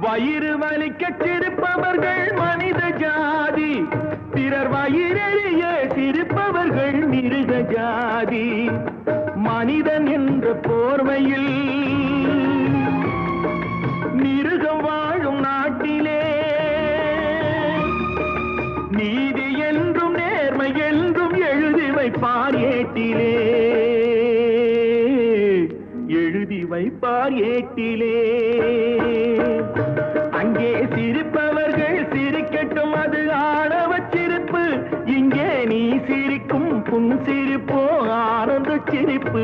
வயிறு வலிக்க சிரிப்பவர்கள் மனித ஜாதி, பிறர் வயிறெறிய சிரிப்பவர்கள் மிருக ஜாதி. மனிதன் என்ற போர்வையில் மிருகம் வாழும் நாட்டிலே நீதி என்றும் நேர்மை என்றும் எழுதி வைப்பார் ஏட்டிலே, எழுதி வைப்பார் ஏட்டிலே. அங்கே சிரிப்பவர்கள் சிரிக்கட்டும், அது ஆணவ சிரிப்பு. இங்கே நீ சிரிக்கும் புன் சிரிப்போ ஆனந்த சிரிப்பு.